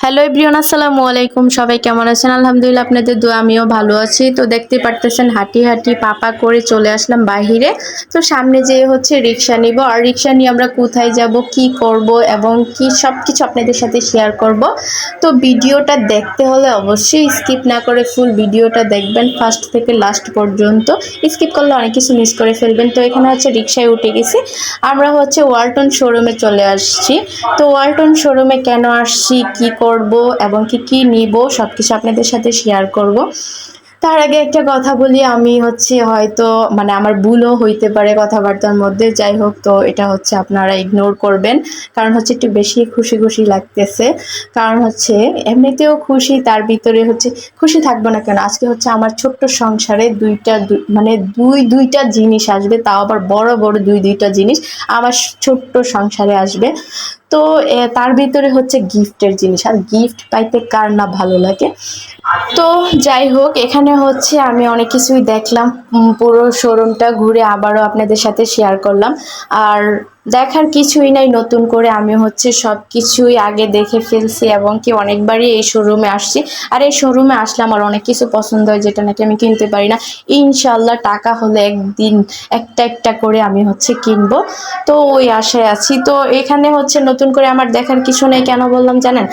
Hello everyone, আসসালামু আলাইকুম। সবাই কেমন আছেন? আলহামদুলিল্লাহ, আপনাদের দোয়া আমিও ভালো আছি। তো দেখতে পারতেছেন হাঁটি হাঁটি পাপা করে চলে আসলাম বাহিরে। তো সামনে যেয়ে হচ্ছে রিক্সা নিব, আর রিক্সা নিয়ে আমরা কোথায় যাব, কি করব এবং কি সব কিছু আপনাদের সাথে শেয়ার করব। তো ভিডিওটা দেখতে হলে অবশ্যই স্কিপ না করে ফুল ভিডিওটা দেখবেন ফার্স্ট থেকে লাস্ট পর্যন্ত। স্কিপ করলে অনেক কিছু মিস করে ফেলবেন। তো এখানে হচ্ছে রিক্সায় উঠে গেছি, আমরা হচ্ছে ওয়ালটন শোরুমে চলে আসছি। তো ওয়ালটন শোরুমে কেন আসছি, কি করব এবং কি নিব সবকিছু আপনাদের সাথে শেয়ার করব। তার আগে একটা কথা বলি, আমি হচ্ছে হয়তো মানে আমার ভুলও হইতে পারে কথাবার্তার মধ্যে, যাই হোক, তো এটা হচ্ছে আপনারা ইগনোর করবেন। কারণ হচ্ছে একটু বেশি খুশি খুশি লাগতেছে। কারণ হচ্ছে এমনিতেও খুশি, তার ভিতরে হচ্ছে খুশি থাকবো না কেন, আজকে হচ্ছে আমার ছোট্ট সংসারে মানে দুইটা জিনিস আসবে, তাও আবার বড় বড় দুইটা জিনিস আমার ছোট্ট সংসারে আসবে। তো তার ভিতরে হচ্ছে গিফটের জিনিস, আর গিফট পাইতে কার না ভালো লাগে। তো যাই হোক, এখানে হচ্ছে আমি অনেক কিছুই দেখলাম, পুরো শোরুমটা ঘুরে আবারও আপনাদের সাথে শেয়ার করলাম। আর দেখার কিছুই নাই নতুন করে, আমি হচ্ছে সব কিছুই আগে দেখে ফেলছি এবং কি অনেকবারই এই শোরুমে আসছি। আর এই শোরুমে আসলে আমার অনেক কিছু পছন্দ হয় যেটা নাকি আমি কিনতে পারি না। ইনশাল্লাহ টাকা হলে একদিন একটা একটা করে আমি হচ্ছে কিনবো। তো ওই আশায় আছি। তো এখানে হচ্ছে নতুন করে আমার দেখার কিছু নেই, কেন বললাম জানেন?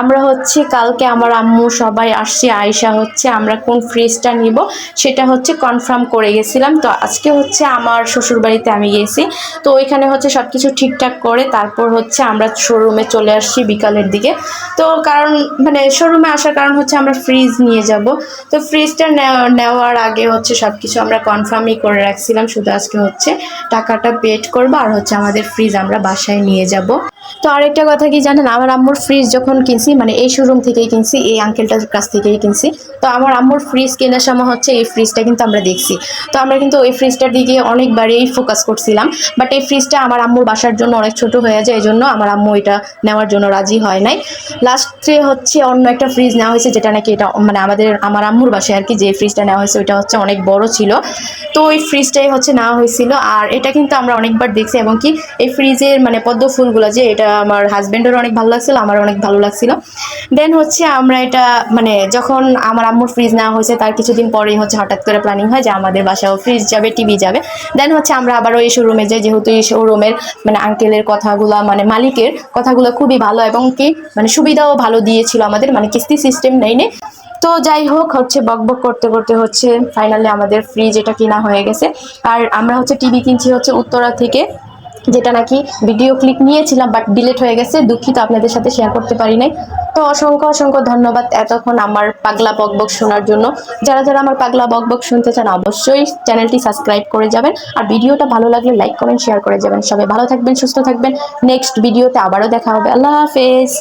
আমরা হচ্ছে কালকে আমার আম্মু সবাই আসছে, আয়শা হচ্ছে আমরা কোন ফ্রিজটা নিব সেটা হচ্ছে কনফার্ম করে গেছিলাম। তো আজকে হচ্ছে আমার শ্বশুর বাড়িতে আমি গেছি। তো ওইখানে হচ্ছে সব কিছু ঠিকঠাক করে তারপর হচ্ছে আমরা শোরুমে চলে আসছি বিকালের দিকে। তো কারণ মানে শোরুমে আসার কারণ হচ্ছে আমরা ফ্রিজ নিয়ে যাব। তো ফ্রিজটা নেওয়ার আগে হচ্ছে সব কিছু আমরা কনফার্মই করে রাখছিলাম, শুধু আজকে হচ্ছে টাকাটা পেড করবো আর হচ্ছে আমাদের ফ্রিজ আমরা বাসায় নিয়ে যাব। তো আরেকটা কথা কি জানেন, আমার আম্মুর ফ্রিজ যখন কিনছি, মানে এই শোরুম থেকেই কিনছি, এই আঙ্কেলটার কাছ থেকেই কিনছি। তো আমার আম্মুর ফ্রিজ কেনার সময় হচ্ছে এই ফ্রিজটা কিন্তু আমরা দেখছি। তো আমরা কিন্তু ওই ফ্রিজটার দিকে অনেকবারই ফোকাস করছিলাম, বাট এই ফ্রিজটা আমার আম্মুর বাসার জন্য অনেক ছোট হয়ে যায়, এই জন্য আমার আম্মু এটা নেওয়ার জন্য রাজি হয় নাই। লাস্টে হচ্ছে অন্য একটা ফ্রিজ নেওয়া হয়েছে, যেটা নাকি এটা মানে আমার আম্মুর বাসায় আর কি, যে ফ্রিজটা নেওয়া হয়েছে ওইটা হচ্ছে অনেক বড় ছিল। তো ওই ফ্রিজটাই হচ্ছে নেওয়া হয়েছিল। আর এটা কিন্তু আমরা অনেকবার দেখছি এবং কি এই ফ্রিজের মানে পদ্ম ফুলগুলো, যে এটা আমার হাজব্যান্ডের অনেক ভালো লাগছিল, আমার অনেক ভালো লাগছিল। দেন হচ্ছে আমরা এটা মানে যখন আমার আম্মুর ফ্রিজ নেওয়া হয়েছে তার কিছুদিন পরেই হচ্ছে হঠাৎ করে প্ল্যানিং হয় যে আমাদের বাসায়ও ফ্রিজ যাবে, টিভি যাবে। দেন হচ্ছে আমরা আবারও এই শোরুমে যাই, যেহেতু এই শোরুমের মানে আঙ্কেলের কথাগুলো মানে মালিকের কথাগুলো খুবই ভালো এবং কি মানে সুবিধাও ভালো দিয়েছিল আমাদের, মানে কিস্তি সিস্টেম নেই। তো যাই হোক, হচ্ছে বকবক করতে করতে হচ্ছে ফাইনালি আমাদের ফ্রিজ এটা কিনা হয়ে গেছে। আর আমরা হচ্ছে টিভি কিনছি হচ্ছে উত্তরা থেকে, যেটা নাকি ভিডিও ক্লিপ নিয়েছিলাম বাট ডিলিট হয়ে গেছে, দুঃখিত, আপনাদের সাথে শেয়ার করতে পারি নাই। তো অসংখ্য অসংখ্য ধন্যবাদ এতক্ষণ আমার পাগলা বকবক শোনার জন্য। যারা যারা আমার পাগলা বকবক শুনতে চান অবশ্যই চ্যানেলটি সাবস্ক্রাইব করে যাবেন, আর ভিডিওটা ভালো লাগলে লাইক কমেন্ট শেয়ার করে যাবেন। সবাই ভালো থাকবেন, সুস্থ থাকবেন। নেক্সট ভিডিওতে আবারও দেখা হবে। আল্লাহ হাফেজ।